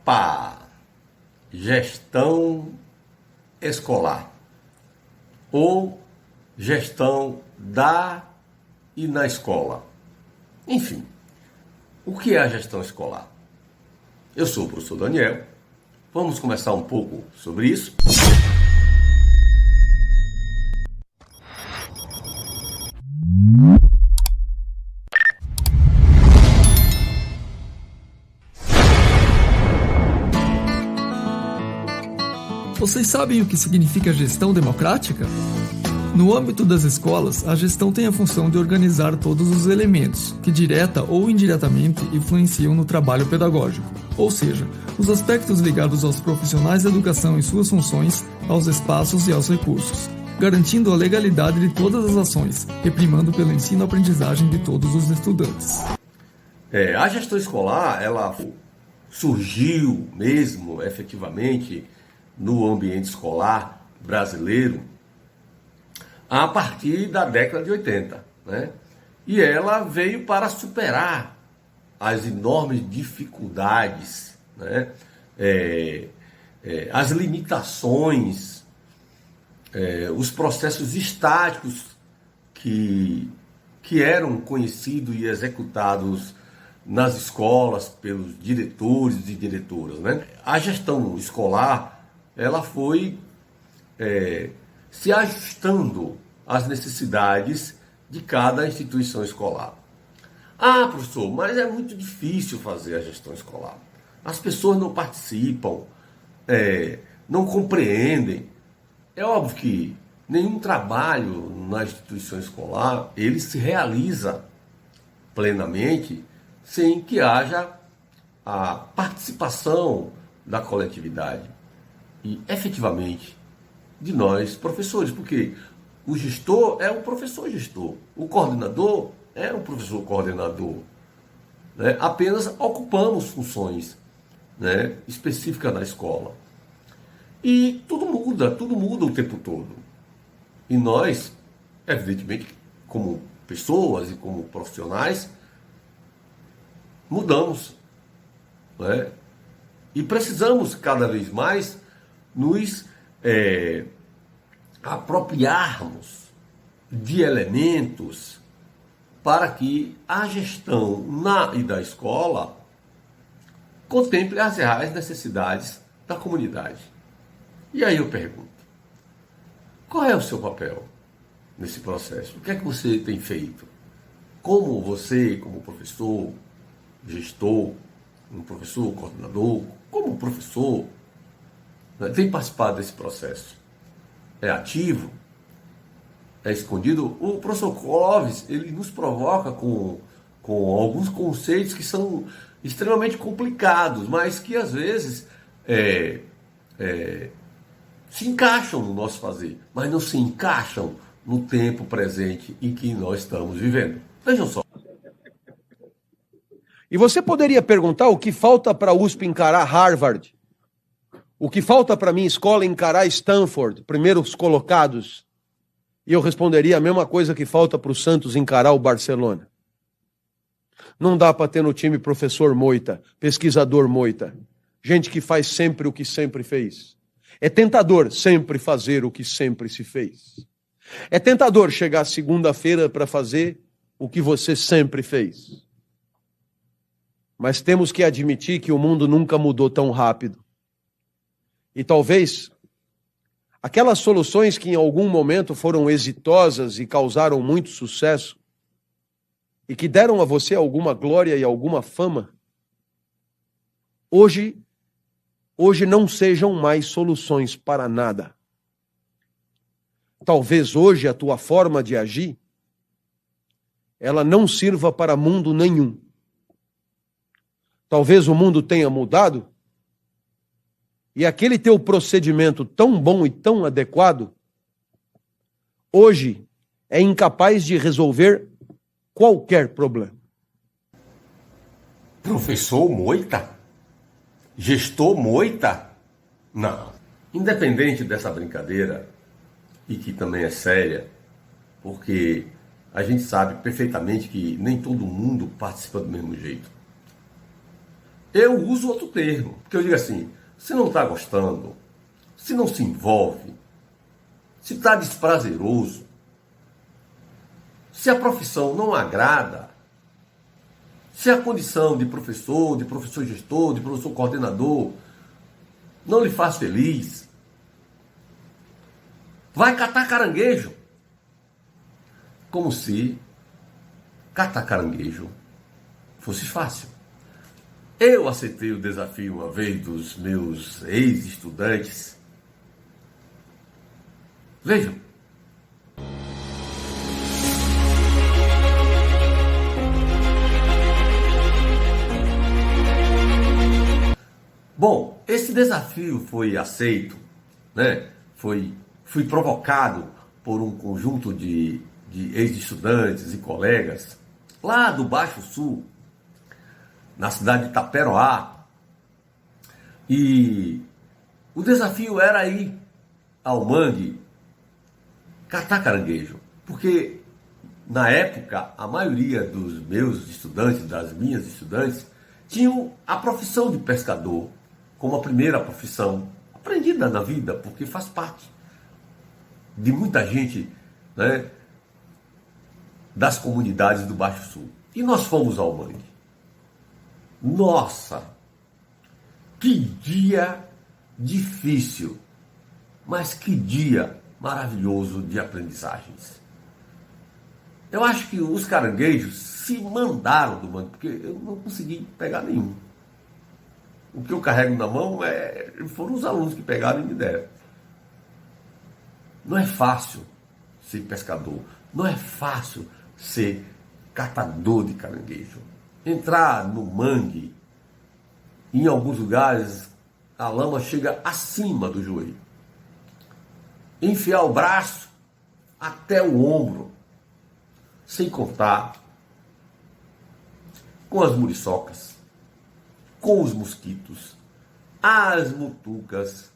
Opa! Gestão escolar ou gestão da e na escola. Enfim, o que é a gestão escolar? Eu sou o professor Daniel. Vamos conversar um pouco sobre isso. Vocês sabem o que significa gestão democrática? No âmbito das escolas, a gestão tem a função de organizar todos os elementos que, direta ou indiretamente, influenciam no trabalho pedagógico, ou seja, os aspectos ligados aos profissionais da educação e suas funções, aos espaços e aos recursos, garantindo a legalidade de todas as ações e primando pelo ensino-aprendizagem de todos os estudantes. A gestão escolar, ela surgiu mesmo, efetivamente, no ambiente escolar brasileiro a partir da década de 80, né? E ela veio para superar as enormes dificuldades, né? As limitações, os processos estáticos que eram conhecidos e executados nas escolas pelos diretores e diretoras, né? A gestão escolar, ela foi se ajustando às necessidades de cada instituição escolar. Ah, professor, mas é muito difícil fazer a gestão escolar. As pessoas não participam, não compreendem. É óbvio que nenhum trabalho na instituição escolar, ele se realiza plenamente sem que haja a participação da coletividade e, efetivamente, de nós, professores, porque o gestor é o professor gestor, o coordenador é o professor coordenador, né? Apenas ocupamos funções, né, específicas na escola. E tudo muda o tempo todo. E nós, evidentemente, como pessoas e como profissionais, mudamos, né? E precisamos cada vez mais nos apropriarmos de elementos para que a gestão na e da escola contemple as reais necessidades da comunidade. E aí eu pergunto, qual é o seu papel nesse processo? O que é que você tem feito? Como você, como professor, gestor, um professor, coordenador, como professor, tem participado desse processo? É ativo? É escondido? O professor Clóvis, ele nos provoca com alguns conceitos que são extremamente complicados, mas que às vezes se encaixam no nosso fazer, mas não se encaixam no tempo presente em que nós estamos vivendo. Vejam só. E você poderia perguntar o que falta para a USP encarar Harvard? O que falta para a minha escola encarar Stanford, primeiros colocados? E eu responderia a mesma coisa que falta para o Santos encarar o Barcelona. Não dá para ter no time professor Moita, pesquisador Moita, gente que faz sempre o que sempre fez. É tentador sempre fazer o que sempre se fez. É tentador chegar segunda-feira para fazer o que você sempre fez. Mas temos que admitir que o mundo nunca mudou tão rápido. E talvez aquelas soluções que em algum momento foram exitosas e causaram muito sucesso e que deram a você alguma glória e alguma fama, hoje não sejam mais soluções para nada. Talvez hoje a tua forma de agir, ela não sirva para mundo nenhum. Talvez o mundo tenha mudado e aquele teu procedimento tão bom e tão adequado, hoje é incapaz de resolver qualquer problema. Professor Moita? Gestor Moita? Não. Independente dessa brincadeira, e que também é séria, porque a gente sabe perfeitamente que nem todo mundo participa do mesmo jeito. eu uso outro termo, porque eu digo assim, se não está gostando, se não se envolve, se está desprazeroso, se a profissão não agrada, se a condição de professor gestor, de professor coordenador não lhe faz feliz, vai catar caranguejo. Como se catar caranguejo fosse fácil. Eu aceitei o desafio uma vez dos meus ex-estudantes. Vejam. Bom, esse desafio foi aceito, né? Fui provocado por um conjunto de ex-estudantes e colegas lá do Baixo Sul, na cidade de Itaperoá. E o desafio era ir ao mangue catar caranguejo, porque na época a maioria dos meus estudantes, das minhas estudantes, tinham a profissão de pescador como a primeira profissão aprendida na vida, porque faz parte de muita gente, né, das comunidades do Baixo Sul. E nós fomos ao mangue. Nossa, que dia difícil, mas que dia maravilhoso de aprendizagens. Eu acho que os caranguejos se mandaram do mangue, porque eu não consegui pegar nenhum. O que eu carrego na mão foram os alunos que pegaram e me deram. Não é fácil ser pescador, não é fácil ser catador de caranguejo. Entrar no mangue, em alguns lugares a lama chega acima do joelho. Enfiar o braço até o ombro, sem contar com as muriçocas, com os mosquitos, as mutucas,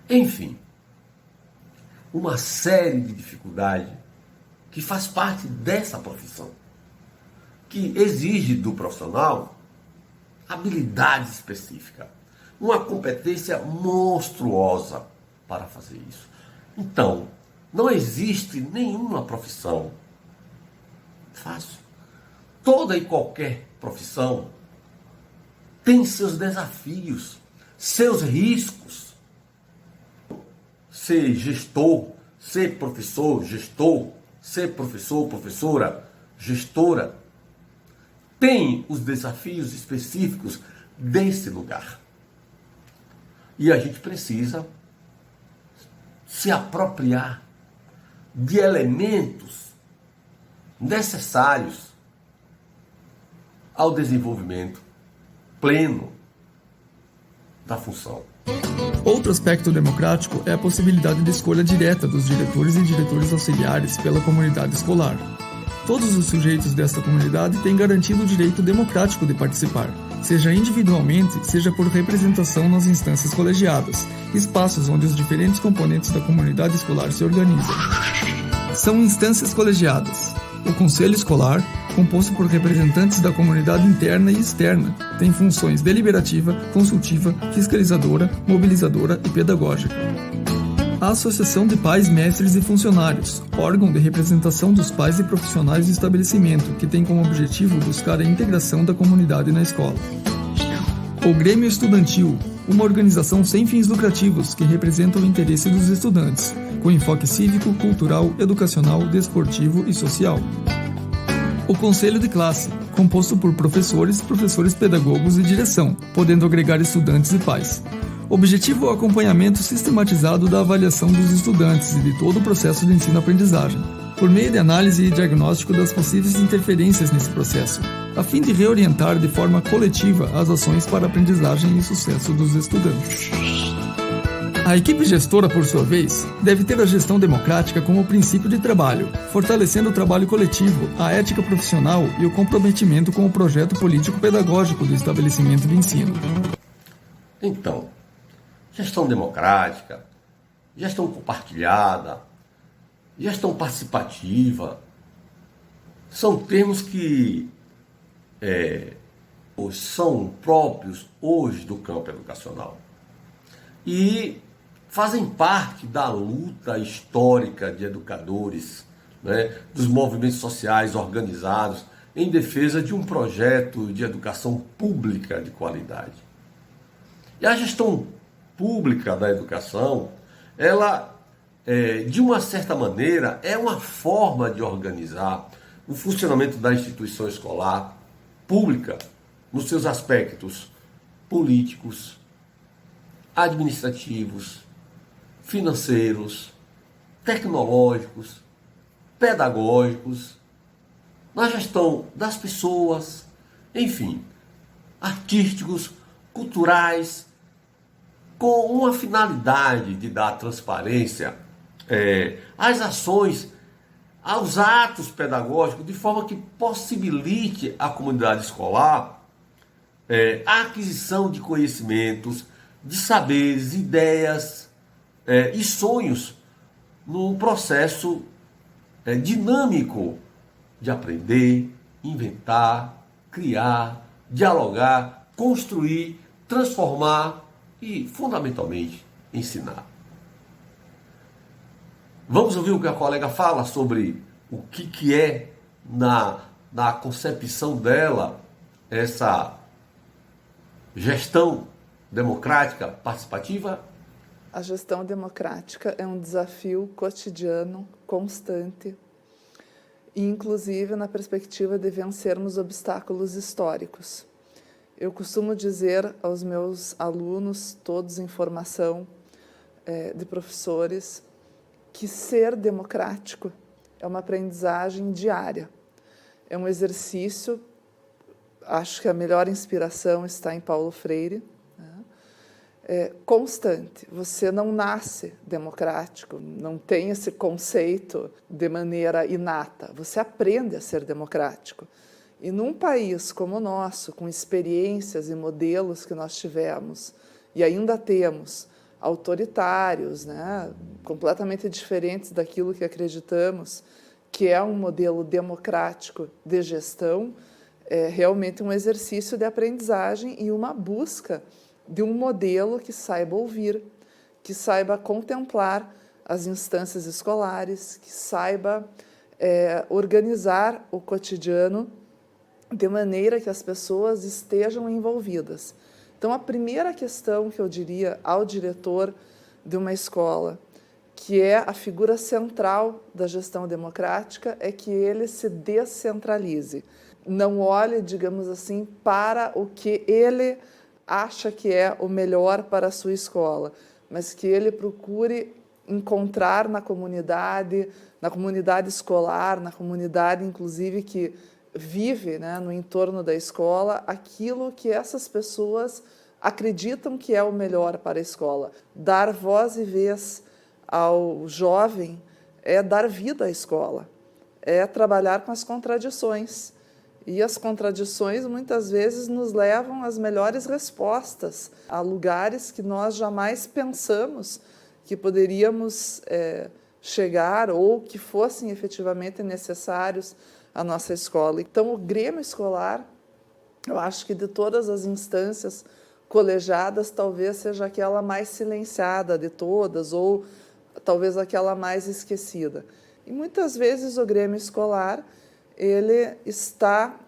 enfim, uma série de dificuldades que faz parte dessa profissão, que exige do profissional habilidade específica, uma competência monstruosa para fazer isso. Então, não existe nenhuma profissão fácil. Toda e qualquer profissão tem seus desafios, seus riscos. Ser gestor, ser professor, gestor, ser professor, professora, gestora, tem os desafios específicos desse lugar. E a gente precisa se apropriar de elementos necessários ao desenvolvimento pleno da função. Outro aspecto democrático é a possibilidade de escolha direta dos diretores e diretores auxiliares pela comunidade escolar. Todos os sujeitos desta comunidade têm garantido o direito democrático de participar, seja individualmente, seja por representação nas instâncias colegiadas, espaços onde os diferentes componentes da comunidade escolar se organizam. São instâncias colegiadas. O Conselho Escolar, composto por representantes da comunidade interna e externa, tem funções deliberativa, consultiva, fiscalizadora, mobilizadora e pedagógica. A Associação de Pais, Mestres e Funcionários, órgão de representação dos pais e profissionais do estabelecimento, que tem como objetivo buscar a integração da comunidade na escola. O Grêmio Estudantil, uma organização sem fins lucrativos que representa o interesse dos estudantes, com enfoque cívico, cultural, educacional, desportivo e social. O Conselho de Classe, composto por professores, professores pedagogos e direção, podendo agregar estudantes e pais. Objetivo é o acompanhamento sistematizado da avaliação dos estudantes e de todo o processo de ensino-aprendizagem, por meio de análise e diagnóstico das possíveis interferências nesse processo, a fim de reorientar de forma coletiva as ações para a aprendizagem e sucesso dos estudantes. A equipe gestora, por sua vez, deve ter a gestão democrática como princípio de trabalho, fortalecendo o trabalho coletivo, a ética profissional e o comprometimento com o projeto político-pedagógico do estabelecimento de ensino. Então, gestão democrática, gestão compartilhada, gestão participativa, são termos que são próprios hoje do campo educacional e fazem parte da luta histórica de educadores, né, dos movimentos sociais organizados em defesa de um projeto de educação pública de qualidade. E a gestão pública da educação, ela, de uma certa maneira, é uma forma de organizar o funcionamento da instituição escolar pública nos seus aspectos políticos, administrativos, financeiros, tecnológicos, pedagógicos, na gestão das pessoas, enfim, artísticos, culturais, com uma finalidade de dar transparência às ações, aos atos pedagógicos, de forma que possibilite à comunidade escolar a aquisição de conhecimentos, de saberes, ideias e sonhos num processo dinâmico de aprender, inventar, criar, dialogar, construir, transformar e, fundamentalmente, ensinar. Vamos ouvir o que a colega fala sobre o que é, na concepção dela, essa gestão democrática participativa? A gestão democrática é um desafio cotidiano, constante, e inclusive na perspectiva de vencermos obstáculos históricos. Eu costumo dizer aos meus alunos, todos em formação de professores, que ser democrático é uma aprendizagem diária, é um exercício. Acho que a melhor inspiração está em Paulo Freire, constante. Você não nasce democrático, não tem esse conceito de maneira inata, você aprende a ser democrático. E num país como o nosso, com experiências e modelos que nós tivemos e ainda temos, autoritários, né, completamente diferentes daquilo que acreditamos, que é um modelo democrático de gestão, é realmente um exercício de aprendizagem e uma busca de um modelo que saiba ouvir, que saiba contemplar as instâncias escolares, que saiba organizar o cotidiano de maneira que as pessoas estejam envolvidas. Então, a primeira questão que eu diria ao diretor de uma escola, que é a figura central da gestão democrática, é que ele se descentralize. Não olhe, digamos assim, para o que ele acha que é o melhor para a sua escola, mas que ele procure encontrar na comunidade escolar, na comunidade, inclusive, que vive, né, no entorno da escola, aquilo que essas pessoas acreditam que é o melhor para a escola. Dar voz e vez ao jovem é dar vida à escola, é trabalhar com as contradições. E as contradições, muitas vezes, nos levam às melhores respostas, a lugares que nós jamais pensamos que poderíamos chegar ou que fossem efetivamente necessários à nossa escola. Então, o Grêmio Escolar, eu acho que de todas as instâncias colegiadas, talvez seja aquela mais silenciada de todas, ou talvez aquela mais esquecida. E muitas vezes o Grêmio Escolar, ele está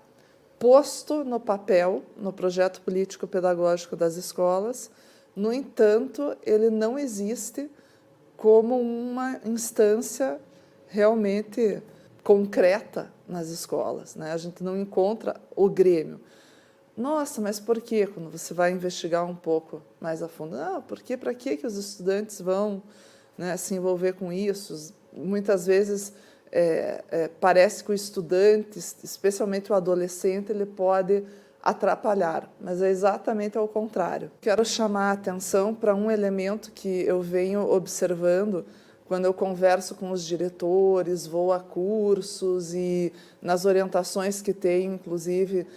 posto no papel, no projeto político-pedagógico das escolas. No entanto, ele não existe como uma instância realmente concreta nas escolas, né? A gente não encontra o Grêmio. Nossa, mas por quê? Quando você vai investigar um pouco mais a fundo, não, porque para que os estudantes vão, né, se envolver com isso? Muitas vezes parece que o estudante, especialmente o adolescente, ele pode atrapalhar, mas é exatamente ao contrário. Quero chamar a atenção para um elemento que eu venho observando quando eu converso com os diretores, vou a cursos e nas orientações que tenho, inclusive,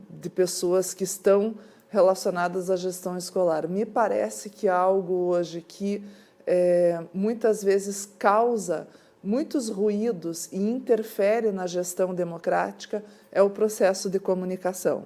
de pessoas que estão relacionadas à gestão escolar. Me parece que algo hoje que muitas vezes causa muitos ruídos e interfere na gestão democrática é o processo de comunicação.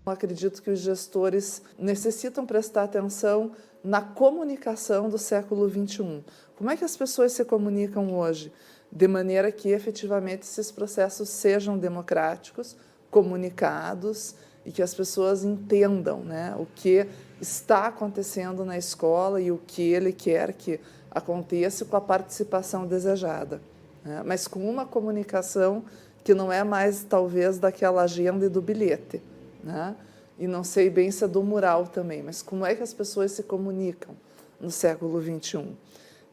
Eu acredito que os gestores necessitam prestar atenção na comunicação do século XXI. Como é que as pessoas se comunicam hoje? De maneira que, efetivamente, esses processos sejam democráticos, comunicados e que as pessoas entendam, né, o que está acontecendo na escola e o que ele quer que aconteça com a participação desejada, né, mas com uma comunicação que não é mais, talvez, daquela agenda e do bilhete, né? E não sei bem se é do mural também, mas como é que as pessoas se comunicam no século XXI?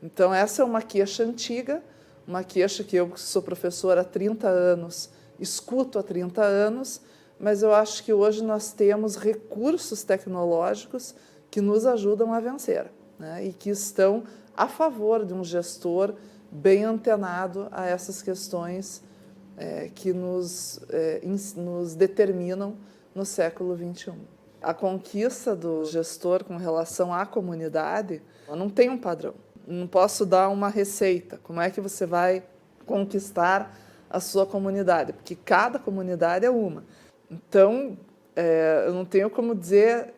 Então, essa é uma queixa antiga, uma queixa que eu, que sou professora há 30 anos, escuto há 30 anos, mas eu acho que hoje nós temos recursos tecnológicos que nos ajudam a vencer, né? E que estão a favor de um gestor bem antenado a essas questões que nos determinam no século XXI. A conquista do gestor com relação à comunidade não tem um padrão. Não posso dar uma receita. Como é que você vai conquistar a sua comunidade? Porque cada comunidade é uma. Então, eu não tenho como dizer,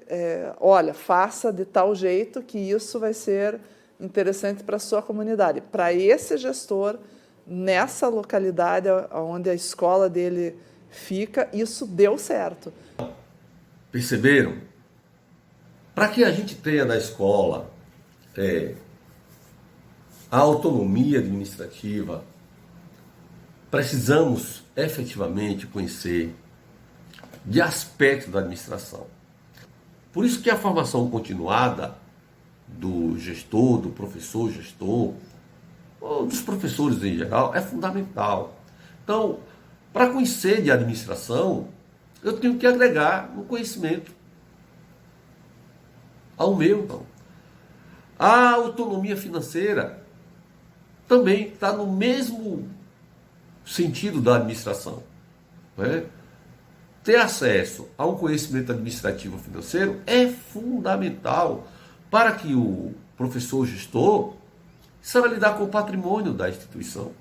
olha, faça de tal jeito que isso vai ser interessante para a sua comunidade. Para esse gestor, nessa localidade onde a escola dele fica, isso deu certo. Perceberam? Para que a gente tenha na escola a autonomia administrativa, precisamos efetivamente conhecer de aspectos da administração. Por isso que a formação continuada do gestor, do professor gestor, ou dos professores em geral, é fundamental. Então, para conhecer de administração, eu tenho que agregar um conhecimento ao meu. Então. A autonomia financeira também está no mesmo sentido da administração, né? Ter acesso a um conhecimento administrativo financeiro é fundamental para que o professor gestor saiba lidar com o patrimônio da instituição,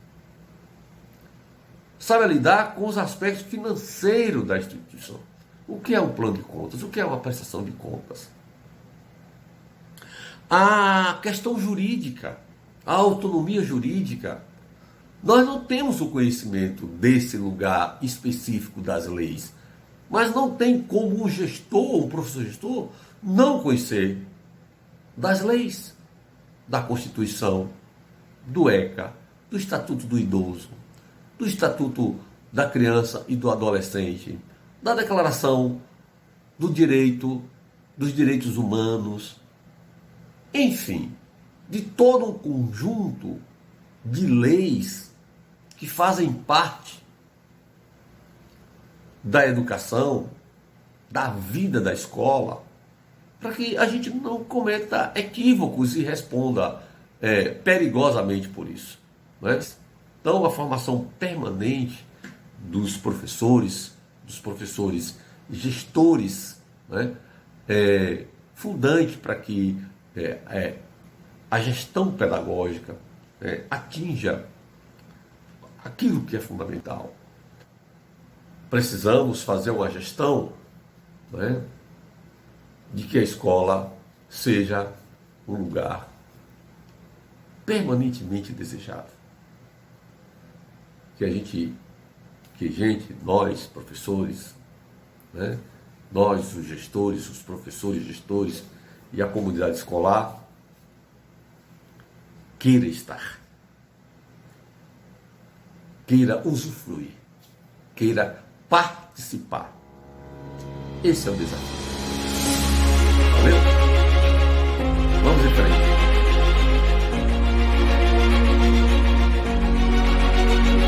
saiba lidar com os aspectos financeiros da instituição. O que é um plano de contas? O que é uma prestação de contas? A questão jurídica, a autonomia jurídica. Nós não temos o conhecimento desse lugar específico das leis, mas não tem como um gestor, um professor gestor, não conhecer das leis, da Constituição, do ECA, do Estatuto do Idoso, do Estatuto da Criança e do Adolescente, da Declaração dos Direitos Humanos, enfim, de todo um conjunto de leis que fazem parte da educação, da vida da escola, para que a gente não cometa equívocos e responda perigosamente por isso. Né? Então, a formação permanente dos professores gestores, né, é fundante para que a gestão pedagógica atinja aquilo que é fundamental. Precisamos fazer uma gestão, né, de que a escola seja um lugar permanentemente desejado. Nós, professores, né, nós, os gestores, os professores, gestores e a comunidade escolar, queira estar, queira usufruir, queira participar. Esse é o desafio. Valeu? Vamos em frente.